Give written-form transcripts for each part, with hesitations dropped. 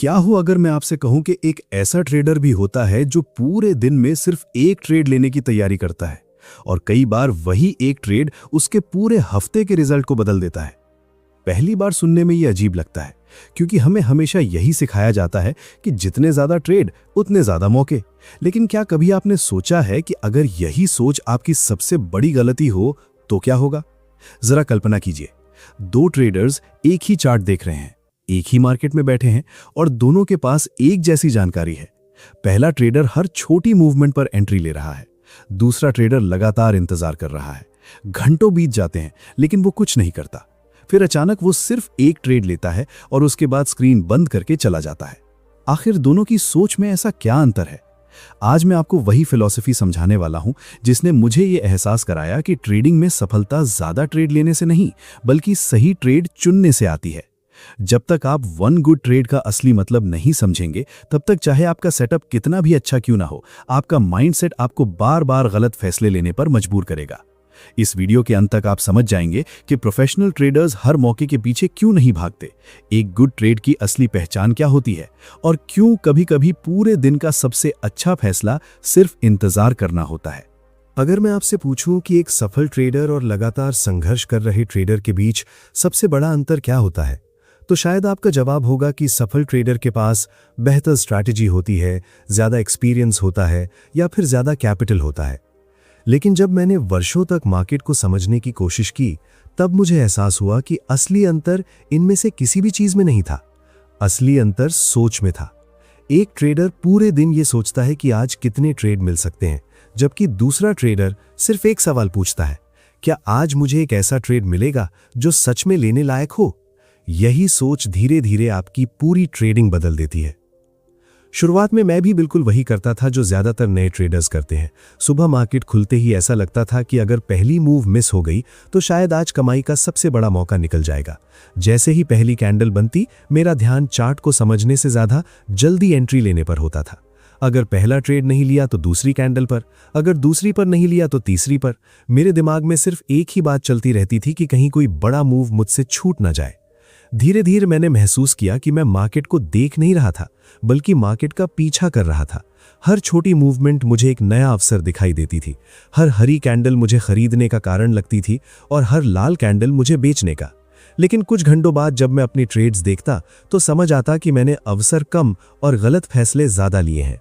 क्या हो अगर मैं आपसे कहूं कि एक ऐसा ट्रेडर भी होता है जो पूरे दिन में सिर्फ एक ट्रेड लेने की तैयारी करता है और कई बार वही एक ट्रेड उसके पूरे हफ्ते के रिजल्ट को बदल देता है। पहली बार सुनने में ये अजीब लगता है क्योंकि हमें हमेशा यही सिखाया जाता है कि जितने ज्यादा ट्रेड उतने ज्यादा मौके। लेकिन क्या कभी आपने सोचा है कि अगर यही सोच आपकी सबसे बड़ी गलती हो तो क्या होगा? जरा कल्पना कीजिए, दो ट्रेडर्स एक ही चार्ट देख रहे हैं, एक ही मार्केट में बैठे हैं और दोनों के पास एक जैसी जानकारी है। पहला ट्रेडर हर छोटी मूवमेंट पर एंट्री ले रहा है, दूसरा ट्रेडर लगातार इंतजार कर रहा है। घंटों बीत जाते हैं लेकिन वो कुछ नहीं करता। फिर अचानक वो सिर्फ एक ट्रेड लेता है और उसके बाद स्क्रीन बंद करके चला जाता है। आखिर दोनों की सोच में ऐसा क्या अंतर है? आज मैं आपको वही फिलॉसफी समझाने वाला हूं जिसने मुझे ये एहसास कराया कि ट्रेडिंग में सफलता ज्यादा ट्रेड लेने से नहीं बल्कि सही ट्रेड चुनने से आती है। जब तक आप वन गुड ट्रेड का असली मतलब नहीं समझेंगे, तब तक चाहे आपका सेटअप कितना भी अच्छा क्यों ना हो, आपका माइंडसेट आपको बार बार गलत फैसले लेने पर मजबूर करेगा। इस वीडियो के अंत तक आप समझ जाएंगे कि प्रोफेशनल ट्रेडर्स हर मौके के पीछे क्यों नहीं भागते, एक गुड ट्रेड की असली पहचान क्या होती है और क्यों कभी-कभी पूरे दिन का सबसे अच्छा फैसला सिर्फ इंतजार करना होता है। अगर मैं आपसे पूछूं कि एक सफल ट्रेडर और लगातार संघर्ष कर रहे ट्रेडर के बीच सबसे बड़ा अंतर क्या होता है, तो शायद आपका जवाब होगा कि सफल ट्रेडर के पास बेहतर स्ट्रैटेजी होती है, ज्यादा एक्सपीरियंस होता है या फिर ज्यादा कैपिटल होता है। लेकिन जब मैंने वर्षों तक मार्केट को समझने की कोशिश की, तब मुझे एहसास हुआ कि असली अंतर इनमें से किसी भी चीज में नहीं था। असली अंतर सोच में था। एक ट्रेडर पूरे दिन ये सोचता है कि आज कितने ट्रेड मिल सकते हैं, जबकि दूसरा ट्रेडर सिर्फ एक सवाल पूछता है, क्या आज मुझे एक ऐसा ट्रेड मिलेगा जो सच में लेने लायक हो? यही सोच धीरे धीरे आपकी पूरी ट्रेडिंग बदल देती है। शुरुआत में मैं भी बिल्कुल वही करता था जो ज्यादातर नए ट्रेडर्स करते हैं। सुबह मार्केट खुलते ही ऐसा लगता था कि अगर पहली मूव मिस हो गई तो शायद आज कमाई का सबसे बड़ा मौका निकल जाएगा। जैसे ही पहली कैंडल बनती, मेरा ध्यान चार्ट को समझने से ज्यादा जल्दी एंट्री लेने पर होता था। अगर पहला ट्रेड नहीं लिया तो दूसरी कैंडल पर, अगर दूसरी पर नहीं लिया तो तीसरी पर। मेरे दिमाग में सिर्फ एक ही बात चलती रहती थी कि कहीं कोई बड़ा मूव मुझसे छूट ना जाए। धीरे धीरे मैंने महसूस किया कि मैं मार्केट को देख नहीं रहा था बल्कि मार्केट का पीछा कर रहा था। हर छोटी मूवमेंट मुझे एक नया अवसर दिखाई देती थी। हर हरी कैंडल मुझे खरीदने का कारण लगती थी और हर लाल कैंडल मुझे बेचने का। लेकिन कुछ घंटों बाद जब मैं अपनी ट्रेड्स देखता तो समझ आता कि मैंने अवसर कम और गलत फैसले ज्यादा लिए हैं।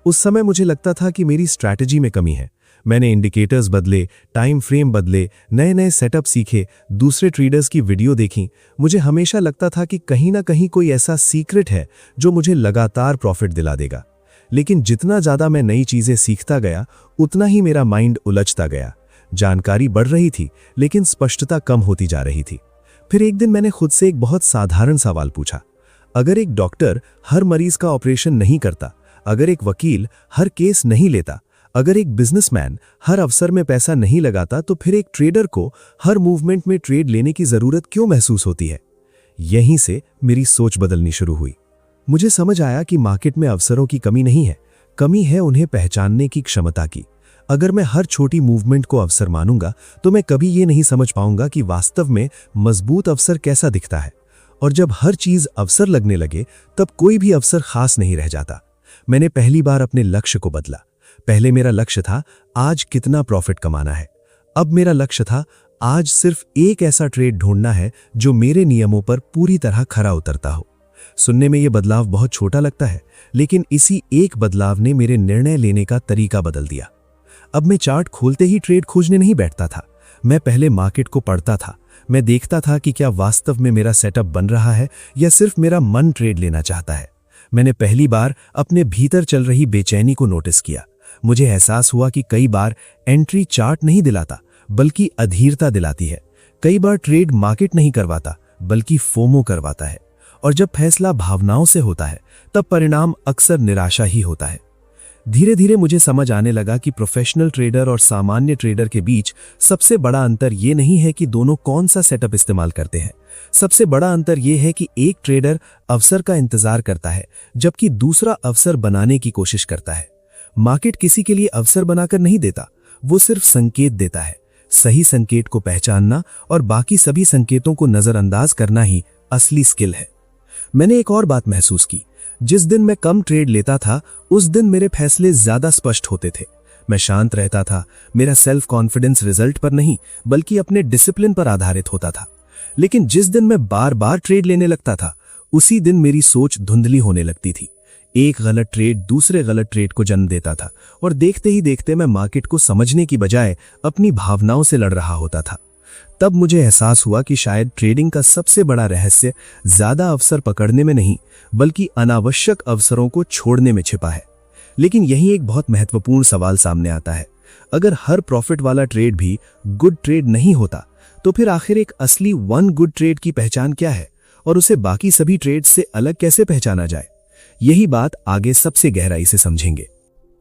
उस समय मुझे लगता था कि मेरी स्ट्रैटेजी में कमी है। मैंने इंडिकेटर्स बदले, टाइम फ्रेम बदले, नए नए सेटअप सीखे, दूसरे ट्रेडर्स की वीडियो देखी। मुझे हमेशा लगता था कि कहीं ना कहीं कोई ऐसा सीक्रेट है जो मुझे लगातार प्रॉफिट दिला देगा। लेकिन जितना ज्यादा मैं नई चीजें सीखता गया, उतना ही मेरा माइंड उलझता गया। जानकारी बढ़ रही थी लेकिन स्पष्टता कम होती जा रही थी। फिर एक दिन मैंने खुद से एक बहुत साधारण सवाल पूछा, अगर एक डॉक्टर हर मरीज का ऑपरेशन नहीं करता, अगर एक वकील हर केस नहीं लेता, अगर एक बिजनेसमैन हर अवसर में पैसा नहीं लगाता, तो फिर एक ट्रेडर को हर मूवमेंट में ट्रेड लेने की जरूरत क्यों महसूस होती है? यहीं से मेरी सोच बदलनी शुरू हुई। मुझे समझ आया कि मार्केट में अवसरों की कमी नहीं है, कमी है उन्हें पहचानने की क्षमता की। अगर मैं हर छोटी मूवमेंट को अवसर मानूंगा तो मैं कभी ये नहीं समझ पाऊंगा कि वास्तव में मजबूत अवसर कैसा दिखता है। और जब हर चीज अवसर लगने लगे तब कोई भी अवसर खास नहीं रह जाता। मैंने पहली बार अपने लक्ष्य को बदला। पहले मेरा लक्ष्य था आज कितना प्रॉफिट कमाना है। अब मेरा लक्ष्य था आज सिर्फ एक ऐसा ट्रेड ढूंढना है जो मेरे नियमों पर पूरी तरह खरा उतरता हो। सुनने में यह बदलाव बहुत छोटा लगता है, लेकिन इसी एक बदलाव ने मेरे निर्णय लेने का तरीका बदल दिया। अब मैं चार्ट खोलते ही ट्रेड खोजने नहीं बैठता था। मैं पहले मार्केट को पढ़ता था। मैं देखता था कि क्या वास्तव में मेरा सेटअप बन रहा है या सिर्फ मेरा मन ट्रेड लेना चाहता है। मैंने पहली बार अपने भीतर चल रही बेचैनी को नोटिस किया। मुझे एहसास हुआ कि कई बार एंट्री चार्ट नहीं दिलाता बल्कि अधीरता दिलाती है। कई बार ट्रेड मार्केट नहीं करवाता बल्कि फोमो करवाता है। और जब फैसला भावनाओं से होता है तब परिणाम अक्सर निराशा ही होता है। धीरे धीरे मुझे समझ आने लगा कि प्रोफेशनल ट्रेडर और सामान्य ट्रेडर के बीच सबसे बड़ा अंतर ये नहीं है कि दोनों कौन सा सेटअप इस्तेमाल करते हैं। सबसे बड़ा अंतर यह है कि एक ट्रेडर अवसर का इंतजार करता है जबकि दूसरा अवसर बनाने की कोशिश करता है। मार्केट किसी के लिए अवसर बनाकर नहीं देता, वो सिर्फ संकेत देता है। सही संकेत को पहचानना और बाकी सभी संकेतों को नजरअंदाज करना ही असली स्किल है। मैंने एक और बात महसूस की। जिस दिन मैं कम ट्रेड लेता था उस दिन मेरे फैसले ज्यादा स्पष्ट होते थे। मैं शांत रहता था। मेरा सेल्फ कॉन्फिडेंस रिजल्ट पर नहीं बल्कि अपने डिसिप्लिन पर आधारित होता था। लेकिन जिस दिन मैं बार बार ट्रेड लेने लगता था उसी दिन मेरी सोच धुंधली होने लगती थी। एक गलत ट्रेड दूसरे गलत ट्रेड को जन्म देता था और देखते ही देखते मैं मार्केट को समझने की बजाय अपनी भावनाओं से लड़ रहा होता था। तब मुझे एहसास हुआ कि शायद ट्रेडिंग का सबसे बड़ा रहस्य ज्यादा अवसर पकड़ने में नहीं बल्कि अनावश्यक अवसरों को छोड़ने में छिपा है। लेकिन यही एक बहुत महत्वपूर्ण सवाल सामने आता है। अगर हर प्रॉफिट वाला ट्रेड भी गुड ट्रेड नहीं होता तो फिर आखिर एक असली वन गुड ट्रेड की पहचान क्या है और उसे बाकी सभी ट्रेड से अलग कैसे पहचाना जाए? यही बात आगे सबसे गहराई से समझेंगे।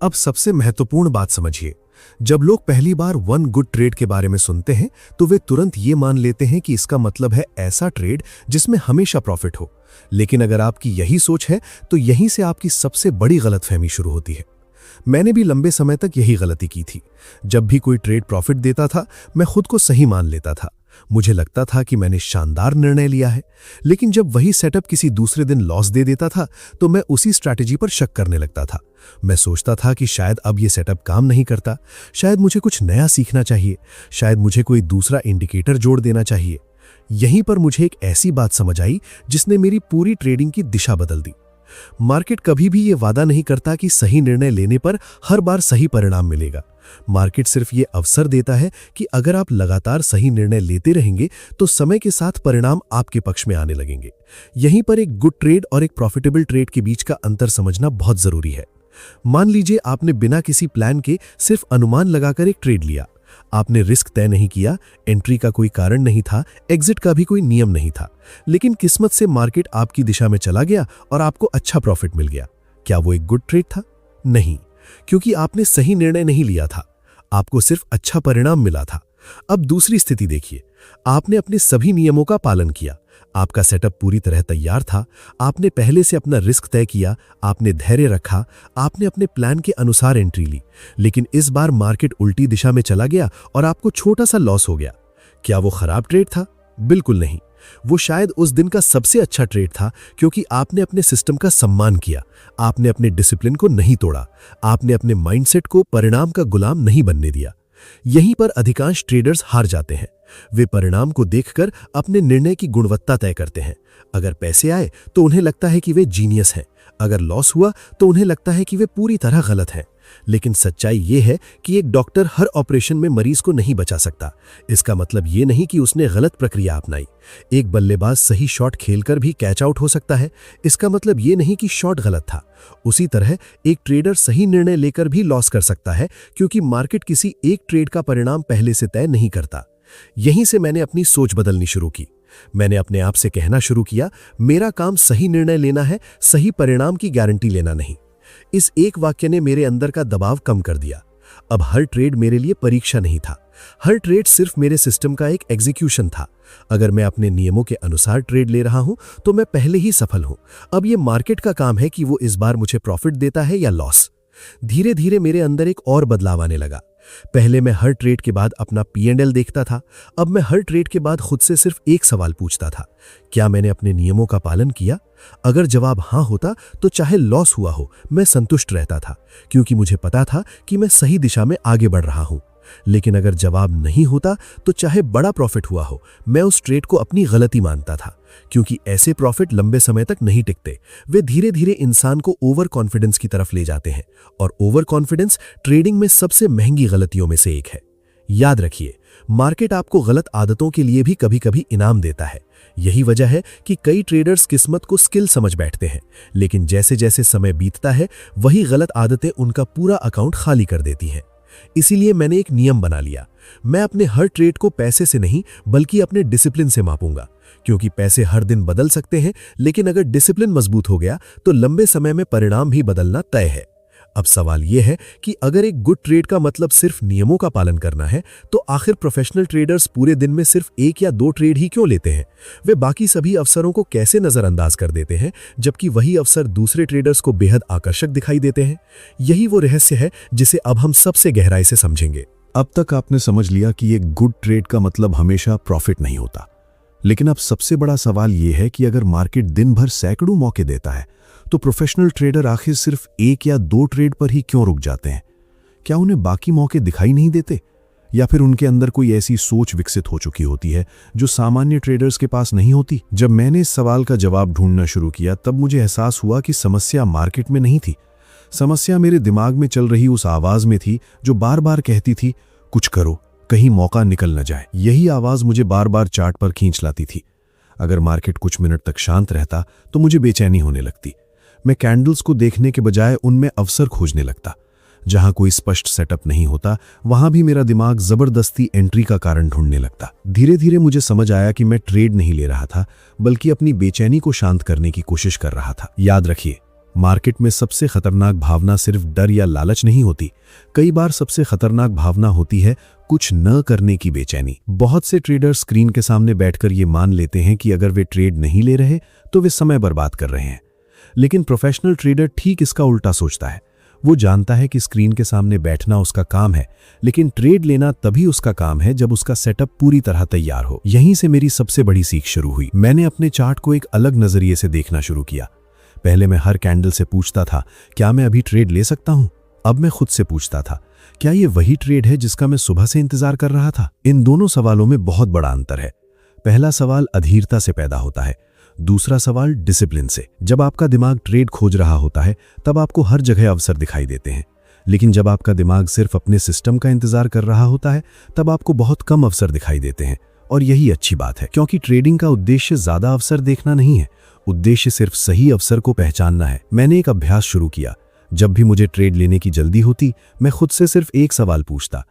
अब सबसे महत्वपूर्ण बात समझिए। जब लोग पहली बार वन गुड ट्रेड के बारे में सुनते हैं तो वे तुरंत ये मान लेते हैं कि इसका मतलब है ऐसा ट्रेड जिसमें हमेशा प्रॉफिट हो। लेकिन अगर आपकी यही सोच है तो यहीं से आपकी सबसे बड़ी गलतफहमी शुरू होती है। मैंने भी लंबे समय तक यही गलती की थी। जब भी कोई ट्रेड प्रॉफिट देता था मैं खुद को सही मान लेता था। मुझे लगता था कि मैंने शानदार निर्णय लिया है। लेकिन जब वही सेटअप किसी दूसरे दिन लॉस दे देता था तो मैं उसी स्ट्रैटेजी पर शक करने लगता था। मैं सोचता था कि शायद अब ये सेटअप काम नहीं करता, शायद मुझे कुछ नया सीखना चाहिए, शायद मुझे कोई दूसरा इंडिकेटर जोड़ देना चाहिए। यहीं पर मुझे एक ऐसी बात समझ आई जिसने मेरी पूरी ट्रेडिंग की दिशा बदल दी। मार्केट कभी भी ये वादा नहीं करता कि सही निर्णय लेने पर हर बार सही परिणाम मिलेगा। मार्केट सिर्फ ये अवसर देता है कि अगर आप लगातार सही निर्णय लेते रहेंगे तो समय के साथ परिणाम आपके पक्ष में आने लगेंगे। यहीं पर एक गुड ट्रेड और एक प्रॉफिटेबल ट्रेड के बीच का अंतर समझना बहुत जरूरी है। मान लीजिए आपने बिना किसी प्लान के सिर्फ अनुमान लगाकर एक ट्रेड लिया। आपने रिस्क तय नहीं किया, एंट्री का कोई कारण नहीं था, एग्जिट का भी कोई नियम नहीं था, लेकिन किस्मत से मार्केट आपकी दिशा में चला गया और आपको अच्छा प्रॉफिट मिल गया। क्या वो एक गुड ट्रेड था? नहीं, क्योंकि आपने सही निर्णय नहीं लिया था, आपको सिर्फ अच्छा परिणाम मिला था। अब दूसरी स्थिति देखिए। आपने अपने सभी नियमों का पालन किया, आपका सेटअप पूरी तरह तैयार था, आपने पहले से अपना रिस्क तय किया, आपने धैर्य रखा, आपने अपने प्लान के अनुसार एंट्री ली। लेकिन इस बार मार्केट उल्टी दिशा में चला गया और आपको छोटा सा लॉस हो गया। क्या वो खराब ट्रेड था? बिल्कुल नहीं। वो शायद उस दिन का सबसे अच्छा ट्रेड था, क्योंकि आपने अपने सिस्टम का सम्मान किया, आपने अपने डिसिप्लिन को नहीं तोड़ा, आपने अपने माइंडसेट को परिणाम का गुलाम नहीं बनने दिया। यहीं पर अधिकांश ट्रेडर्स हार जाते हैं। वे परिणाम को देखकर अपने निर्णय की गुणवत्ता तय करते हैं। अगर पैसे आए तो उन्हें लगता है कि वे जीनियस हैं, अगर लॉस हुआ तो उन्हें लगता है कि वे पूरी तरह गलत हैं। लेकिन सच्चाई ये है कि एक डॉक्टर हर ऑपरेशन में मरीज को नहीं बचा सकता। इसका मतलब ये नहीं कि उसने गलत प्रक्रिया अपनाई। एक बल्लेबाज सही शॉट खेलकर भी कैच आउट हो सकता है। इसका मतलब ये नहीं कि शॉट गलत था। उसी तरह एक ट्रेडर सही निर्णय लेकर भी लॉस कर सकता है, क्योंकि मार्केट किसी एक ट्रेड का परिणाम पहले से तय नहीं करता। यहीं से मैंने अपनी सोच बदलनी शुरू की। मैंने अपने आप से कहना शुरू किया, मेरा काम सही निर्णय लेना है, सही परिणाम की गारंटी लेना नहीं। इस एक वाक्य ने मेरे अंदर का दबाव कम कर दिया। अब हर ट्रेड मेरे लिए परीक्षा नहीं था, हर ट्रेड सिर्फ मेरे सिस्टम का एक एग्जीक्यूशन था। अगर मैं अपने नियमों के अनुसार ट्रेड ले रहा हूं तो मैं पहले ही सफल हूं। अब यह मार्केट का काम है कि वो इस बार मुझे प्रॉफिट देता है या लॉस। धीरे धीरे मेरे अंदर एक और बदलाव आने लगा। पहले मैं हर ट्रेड के बाद अपना P&L देखता था। अब मैं हर ट्रेड के बाद खुद से सिर्फ एक सवाल पूछता था, क्या मैंने अपने नियमों का पालन किया? अगर जवाब हां होता तो चाहे लॉस हुआ हो मैं संतुष्ट रहता था, क्योंकि मुझे पता था कि मैं सही दिशा में आगे बढ़ रहा हूं। लेकिन अगर जवाब नहीं होता तो चाहे बड़ा प्रॉफिट हुआ हो, मैं उस ट्रेड को अपनी गलती मानता था, क्योंकि ऐसे प्रॉफिट लंबे समय तक नहीं टिकते। वे धीरे धीरे इंसान को ओवर कॉन्फिडेंस की तरफ ले जाते हैं, और ओवर कॉन्फिडेंस ट्रेडिंग में सबसे महंगी गलतियों में से एक है। याद रखिए, मार्केट आपको गलत आदतों के लिए भी कभी कभी इनाम देता है। यही वजह है कि कई ट्रेडर्स किस्मत को स्किल समझ बैठते हैं, लेकिन जैसे जैसे समय बीतता है वही गलत आदतें उनका पूरा अकाउंट खाली कर देती हैं। इसीलिए मैंने एक नियम बना लिया, मैं अपने हर ट्रेड को पैसे से नहीं बल्कि अपने डिसिप्लिन से मापूंगा, क्योंकि पैसे हर दिन बदल सकते हैं, लेकिन अगर डिसिप्लिन मजबूत हो गया तो लंबे समय में परिणाम भी बदलना तय है। अब सवाल यह है कि अगर एक गुड ट्रेड का मतलब सिर्फ नियमों का पालन करना है, तो आखिर प्रोफेशनल ट्रेडर्स पूरे दिन में सिर्फ 1 या 2 ट्रेड ही क्यों लेते हैं? वे बाकी सभी अवसरों को कैसे नजरअंदाज कर देते हैं, जबकि वही अवसर दूसरे ट्रेडर्स को बेहद आकर्षक दिखाई देते हैं? यही वो रहस्य है जिसे अब हम सबसे गहराई से समझेंगे। अब तक आपने समझ लिया कि एक गुड ट्रेड का मतलब हमेशा प्रॉफिट नहीं होता, लेकिन अब सबसे बड़ा सवाल यह है कि अगर मार्केट दिन भर सैकड़ों मौके देता है तो प्रोफेशनल ट्रेडर आखिर सिर्फ 1 या 2 ट्रेड पर ही क्यों रुक जाते हैं? क्या उन्हें बाकी मौके दिखाई नहीं देते, या फिर उनके अंदर कोई ऐसी सोच विकसित हो चुकी होती है जो सामान्य ट्रेडर्स के पास नहीं होती? जब मैंने इस सवाल का जवाब ढूंढना शुरू किया तब मुझे एहसास हुआ कि समस्या मार्केट में नहीं थी। समस्या मेरे दिमाग में चल रही उस आवाज में थी जो बार बार कहती थी, कुछ करो, कहीं मौका निकल न जाए। यही आवाज मुझे बार बार चार्ट पर खींच लाती थी। अगर मार्केट कुछ मिनट तक शांत रहता तो मुझे बेचैनी होने लगती। मैं कैंडल्स को देखने के बजाय उनमें अवसर खोजने लगता। जहां कोई स्पष्ट सेटअप नहीं होता वहां भी मेरा दिमाग जबरदस्ती एंट्री का कारण ढूंढने लगता। धीरे धीरे मुझे समझ आया कि मैं ट्रेड नहीं ले रहा था, बल्कि अपनी बेचैनी को शांत करने की कोशिश कर रहा था। याद रखिए, मार्केट में सबसे खतरनाक भावना सिर्फ डर या लालच नहीं होती। कई बार सबसे खतरनाक भावना होती है कुछ न करने की बेचैनी। बहुत से ट्रेडर स्क्रीन के सामने बैठकर ये मान लेते हैं कि अगर वे ट्रेड नहीं ले रहे तो वे समय बर्बाद कर रहे हैं। लेकिन प्रोफेशनल ट्रेडर ठीक इसका उल्टा सोचता है। वो जानता है कि स्क्रीन के सामने बैठना उसका काम है, लेकिन ट्रेड लेना तभी उसका काम है जब उसका सेटअप पूरी तरह तैयार हो। यहीं से मेरी सबसे बड़ी सीख शुरू हुई। मैंने अपने चार्ट को एक अलग नजरिए से देखना शुरू किया। पहले मैं हर कैंडल से पूछता था, क्या मैं अभी ट्रेड ले सकता हूं? अब मैं खुद से पूछता था, क्या ये वही ट्रेड है जिसका मैं सुबह से इंतजार कर रहा था? इन दोनों सवालों में बहुत बड़ा अंतर है। पहला सवाल अधीरता से पैदा होता है, दूसरा सवाल डिसिप्लिन से। जब आपका दिमाग ट्रेड खोज रहा होता है तब आपको हर जगह अवसर दिखाई देते हैं, लेकिन जब आपका दिमाग सिर्फ अपने सिस्टम का इंतजार कर रहा होता है तब आपको बहुत कम अवसर दिखाई देते हैं। और यही अच्छी बात है, क्योंकि ट्रेडिंग का उद्देश्य ज्यादा अवसर देखना नहीं है, उद्देश्य सिर्फ सही अवसर को पहचानना है। मैंने एक अभ्यास शुरू किया। जब भी मुझे ट्रेड लेने की जल्दी होती, मैं खुद से सिर्फ एक सवाल पूछता,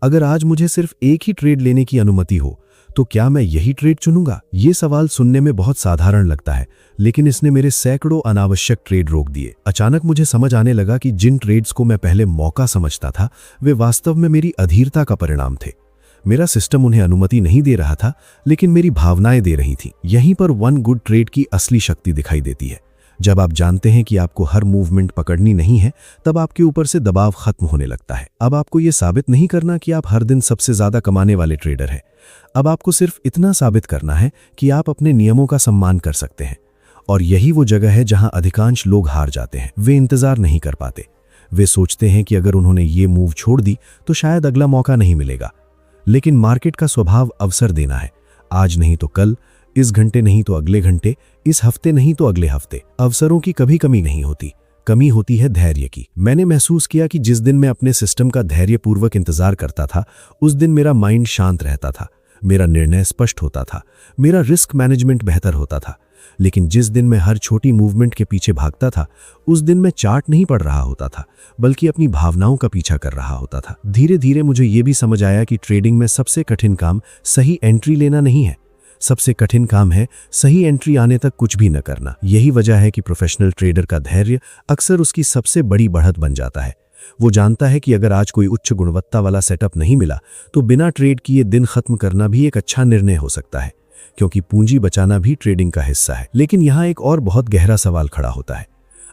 अगर आज मुझे सिर्फ एक ही ट्रेड लेने की अनुमति हो तो क्या मैं यही ट्रेड चुनूंगा? ये सवाल सुनने में बहुत साधारण लगता है, लेकिन इसने मेरे सैकड़ों अनावश्यक ट्रेड रोक दिए। अचानक मुझे समझ आने लगा कि जिन ट्रेड्स को मैं पहले मौका समझता था वे वास्तव में मेरी अधीरता का परिणाम थे। मेरा सिस्टम उन्हें अनुमति नहीं दे रहा था, लेकिन मेरी भावनाएं दे रही थीं। यहीं पर वन गुड ट्रेड की असली शक्ति दिखाई देती है। जब आप जानते हैं कि आपको हर मूवमेंट पकड़नी नहीं है, तब आपके ऊपर से दबाव खत्म होने लगता है। अब आपको यह साबित नहीं करना कि आप हर दिन सबसे ज्यादा कमाने वाले ट्रेडर हैं। अब आपको सिर्फ इतना साबित करना है कि आप अपने नियमों का सम्मान कर सकते हैं। और यही वो जगह है जहां अधिकांश लोग हार जाते हैं। वे इंतजार नहीं कर पाते। वे सोचते हैं कि अगर उन्होंने ये मूव छोड़ दी तो शायद अगला मौका नहीं मिलेगा। लेकिन मार्केट का स्वभाव अवसर देना है। आज नहीं तो कल, इस घंटे नहीं तो अगले घंटे, इस हफ्ते नहीं तो अगले हफ्ते। अवसरों की कभी कमी नहीं होती, कमी होती है धैर्य की। मैंने महसूस किया कि जिस दिन मैं अपने सिस्टम का धैर्यपूर्वक इंतजार करता था, उस दिन मेरा माइंड शांत रहता था, मेरा निर्णय स्पष्ट होता था, मेरा रिस्क मैनेजमेंट बेहतर होता था। लेकिन जिस दिन मैं हर छोटी मूवमेंट के पीछे भागता था, उस दिन मैं चार्ट नहीं पढ़ रहा होता था, बल्कि अपनी भावनाओं का पीछा कर रहा होता था। धीरे धीरे मुझे यह भी समझ आया कि ट्रेडिंग में सबसे कठिन काम सही एंट्री लेना नहीं है, सबसे कठिन काम है सही एंट्री आने तक कुछ भी न करना। यही वजह है कि प्रोफेशनल ट्रेडर का धैर्य अक्सर उसकी सबसे बड़ी बढ़त बन जाता है। वो जानता है कि अगर आज कोई उच्च गुणवत्ता वाला सेटअप नहीं मिला तो बिना ट्रेड किए दिन खत्म करना भी एक अच्छा निर्णय हो सकता है, क्योंकि पूंजी बचाना भी ट्रेडिंग का हिस्सा है। लेकिन यहाँ एक और बहुत गहरा सवाल खड़ा होता है।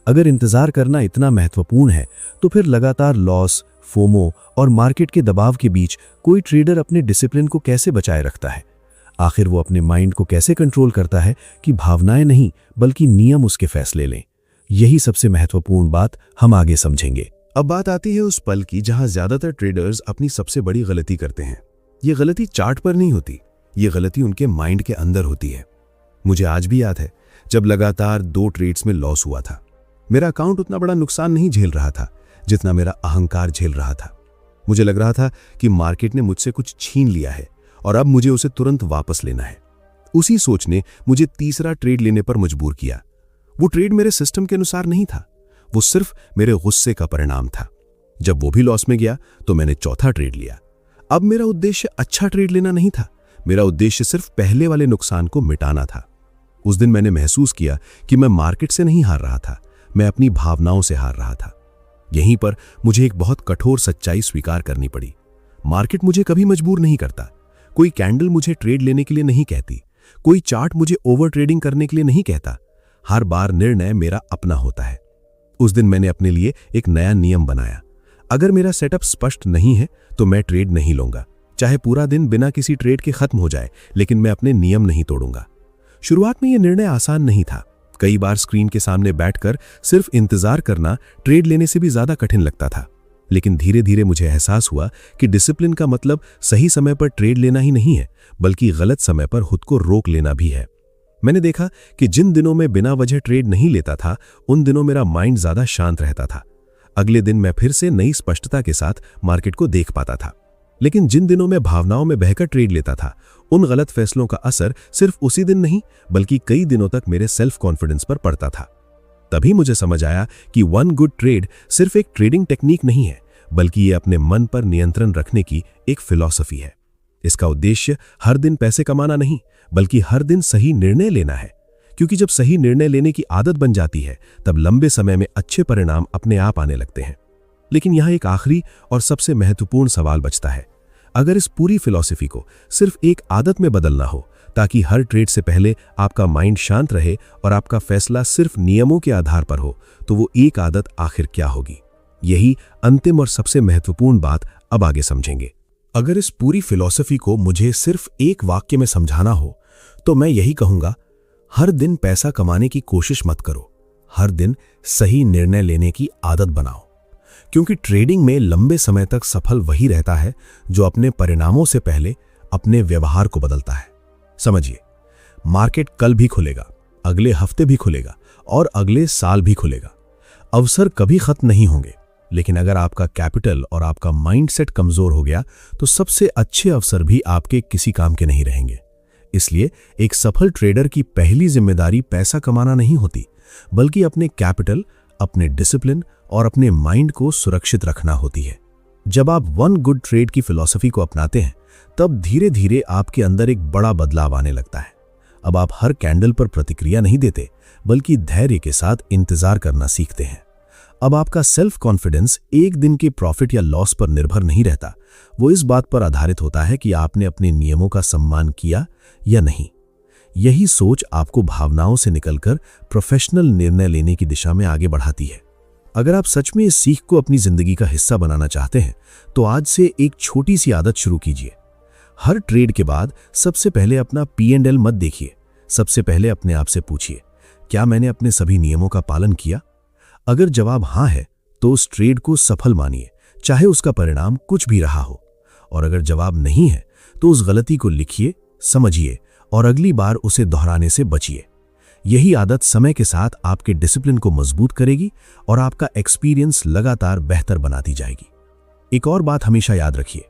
अगर इंतजार करना इतना महत्वपूर्ण है तो फिर लगातार लॉस, फोमो और मार्केट के दबाव के बीच कोई ट्रेडर अपने डिसिप्लिन को कैसे बचाए रखता है? आखिर वो अपने माइंड को कैसे कंट्रोल करता है कि भावनाएं नहीं बल्कि नियम उसके फैसले लें? यही सबसे महत्वपूर्ण बात हम आगे समझेंगे। अब बात आती है उस पल की जहां ज्यादातर ट्रेडर्स अपनी सबसे बड़ी गलती करते हैं। ये गलती चार्ट पर नहीं होती, ये गलती उनके माइंड के अंदर होती है। मुझे आज भी याद है जब लगातार 2 ट्रेड्स में लॉस हुआ था। मेरा अकाउंट उतना बड़ा नुकसान नहीं झेल रहा था जितना मेरा अहंकार झेल रहा था। मुझे लग रहा था कि मार्केट ने मुझसे कुछ छीन लिया है और अब मुझे उसे तुरंत वापस लेना है। उसी सोच ने मुझे तीसरा ट्रेड लेने पर मजबूर किया। वो ट्रेड मेरे सिस्टम के अनुसार नहीं था, वो सिर्फ मेरे गुस्से का परिणाम था। जब वो भी लॉस में गया तो मैंने चौथा ट्रेड लिया। अब मेरा उद्देश्य अच्छा ट्रेड लेना नहीं था, मेरा उद्देश्य सिर्फ पहले वाले नुकसान को मिटाना था। उस दिन मैंने महसूस किया कि मैं मार्केट से नहीं हार रहा था, मैं अपनी भावनाओं से हार रहा था। यहीं पर मुझे एक बहुत कठोर सच्चाई स्वीकार करनी पड़ी। मार्केट मुझे कभी मजबूर नहीं करता। कोई कैंडल मुझे ट्रेड लेने के लिए नहीं कहती, कोई चार्ट मुझे ओवर ट्रेडिंग करने के लिए नहीं कहता। हर बार निर्णय मेरा अपना होता है। उस दिन मैंने अपने लिए एक नया नियम बनाया। अगर मेरा सेटअप स्पष्ट नहीं है तो मैं ट्रेड नहीं लूंगा। चाहे पूरा दिन बिना किसी ट्रेड के खत्म हो जाए, लेकिन मैं अपने नियम नहीं तोड़ूंगा। शुरुआत में यह निर्णय आसान नहीं था। कई बार स्क्रीन के सामने बैठकर सिर्फ इंतजार करना ट्रेड लेने से भी ज्यादा कठिन लगता था। लेकिन धीरे धीरे मुझे एहसास हुआ कि डिसिप्लिन का मतलब सही समय पर ट्रेड लेना ही नहीं है, बल्कि गलत समय पर खुद को रोक लेना भी है। मैंने देखा कि जिन दिनों में बिना वजह ट्रेड नहीं लेता था, उन दिनों मेरा माइंड ज्यादा शांत रहता था। अगले दिन मैं फिर से नई स्पष्टता के साथ मार्केट को देख पाता था। लेकिन जिन दिनों में भावनाओं में बहकर ट्रेड लेता था, उन गलत फैसलों का असर सिर्फ उसी दिन नहीं, बल्कि कई दिनों तक मेरे सेल्फ कॉन्फिडेंस पर पड़ता था। तभी मुझे समझ आया कि वन गुड ट्रेड सिर्फ एक ट्रेडिंग टेक्निक नहीं है, बल्कि ये अपने मन पर नियंत्रण रखने की एक फिलॉसफी है। इसका उद्देश्य हर दिन पैसे कमाना नहीं, बल्कि हर दिन सही निर्णय लेना है। क्योंकि जब सही निर्णय लेने की आदत बन जाती है, तब लंबे समय में अच्छे परिणाम अपने आप आने लगते हैं। लेकिन यहाँ एक आखिरी और सबसे महत्वपूर्ण सवाल बचता है। अगर इस पूरी फिलॉसफी को सिर्फ एक आदत में बदलना हो, ताकि हर ट्रेड से पहले आपका माइंड शांत रहे और आपका फैसला सिर्फ नियमों के आधार पर हो, तो वो एक आदत आखिर क्या होगी? यही अंतिम और सबसे महत्वपूर्ण बात अब आगे समझेंगे। अगर इस पूरी फिलॉसफी को मुझे सिर्फ एक वाक्य में समझाना हो, तो मैं यही कहूंगा, हर दिन पैसा कमाने की कोशिश मत करो, हर दिन सही निर्णय लेने की आदत बनाओ। क्योंकि ट्रेडिंग में लंबे समय तक सफल वही रहता है जो अपने परिणामों से पहले अपने व्यवहार को बदलता है। समझिए, मार्केट कल भी खुलेगा, अगले हफ्ते भी खुलेगा और अगले साल भी खुलेगा। अवसर कभी खत्म नहीं होंगे, लेकिन अगर आपका कैपिटल और आपका माइंडसेट कमजोर हो गया, तो सबसे अच्छे अवसर भी आपके किसी काम के नहीं रहेंगे। इसलिए एक सफल ट्रेडर की पहली जिम्मेदारी पैसा कमाना नहीं होती, बल्कि अपने कैपिटल, अपने डिसिप्लिन और अपने माइंड को सुरक्षित रखना होती है। जब आप वन गुड ट्रेड की फिलॉसफी को अपनाते हैं, तब धीरे धीरे आपके अंदर एक बड़ा बदलाव आने लगता है। अब आप हर कैंडल पर प्रतिक्रिया नहीं देते, बल्कि धैर्य के साथ इंतजार करना सीखते हैं। अब आपका सेल्फ कॉन्फिडेंस एक दिन के प्रॉफिट या लॉस पर निर्भर नहीं रहता, वो इस बात पर आधारित होता है कि आपने अपने नियमों का सम्मान किया या नहीं। यही सोच आपको भावनाओं से निकलकर प्रोफेशनल निर्णय लेने की दिशा में आगे बढ़ाती है। अगर आप सच में इस सीख को अपनी जिंदगी का हिस्सा बनाना चाहते हैं, तो आज से एक छोटी सी आदत शुरू कीजिए। हर ट्रेड के बाद सबसे पहले अपना P&L मत देखिए। सबसे पहले अपने आप से पूछिए, क्या मैंने अपने सभी नियमों का पालन किया? अगर जवाब हाँ है, तो उस ट्रेड को सफल मानिए, चाहे उसका परिणाम कुछ भी रहा हो। और अगर जवाब नहीं है, तो उस गलती को लिखिए, समझिए और अगली बार उसे दोहराने से बचिए। यही आदत समय के साथ आपके डिसिप्लिन को मजबूत करेगी और आपका एक्सपीरियंस लगातार बेहतर बनाती जाएगी। एक और बात हमेशा याद रखिए,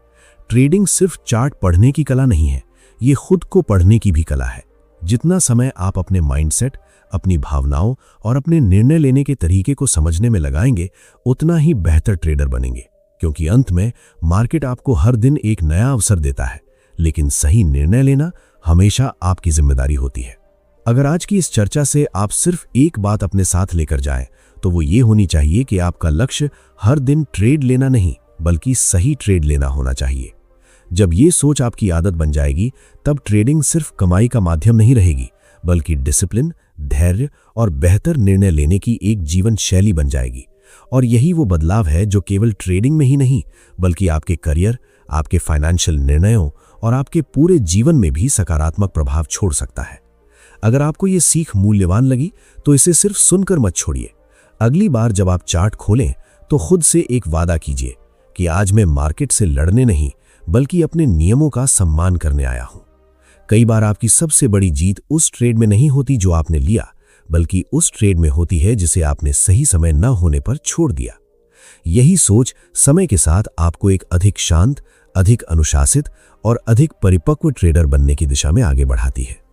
ट्रेडिंग सिर्फ चार्ट पढ़ने की कला नहीं है, ये खुद को पढ़ने की भी कला है। जितना समय आप अपने माइंडसेट, अपनी भावनाओं और अपने निर्णय लेने के तरीके को समझने में लगाएंगे, उतना ही बेहतर ट्रेडर बनेंगे। क्योंकि अंत में मार्केट आपको हर दिन एक नया अवसर देता है, लेकिन सही निर्णय लेना हमेशा आपकी जिम्मेदारी होती है। अगर आज की इस चर्चा से आप सिर्फ एक बात अपने साथ लेकर जाएं, तो वो ये होनी चाहिए कि आपका लक्ष्य हर दिन ट्रेड लेना नहीं, बल्कि सही ट्रेड लेना होना चाहिए। जब ये सोच आपकी आदत बन जाएगी, तब ट्रेडिंग सिर्फ कमाई का माध्यम नहीं रहेगी, बल्कि डिसिप्लिन, धैर्य और बेहतर निर्णय लेने की एक जीवन शैली बन जाएगी। और यही वो बदलाव है जो केवल ट्रेडिंग में ही नहीं, बल्कि आपके करियर, आपके फाइनेंशियल निर्णयों और आपके पूरे जीवन में भी सकारात्मक प्रभाव छोड़ सकता है। अगर आपको ये सीख मूल्यवान लगी, तो इसे सिर्फ सुनकर मत छोड़िए। अगली बार जब आप चार्ट खोलें, तो खुद से एक वादा कीजिए कि आज मैं मार्केट से लड़ने नहीं, बल्कि अपने नियमों का सम्मान करने आया हूं। कई बार आपकी सबसे बड़ी जीत उस ट्रेड में नहीं होती जो आपने लिया, बल्कि उस ट्रेड में होती है जिसे आपने सही समय न होने पर छोड़ दिया। यही सोच समय के साथ आपको एक अधिक शांत, अधिक अनुशासित और अधिक परिपक्व ट्रेडर बनने की दिशा में आगे बढ़ाती है।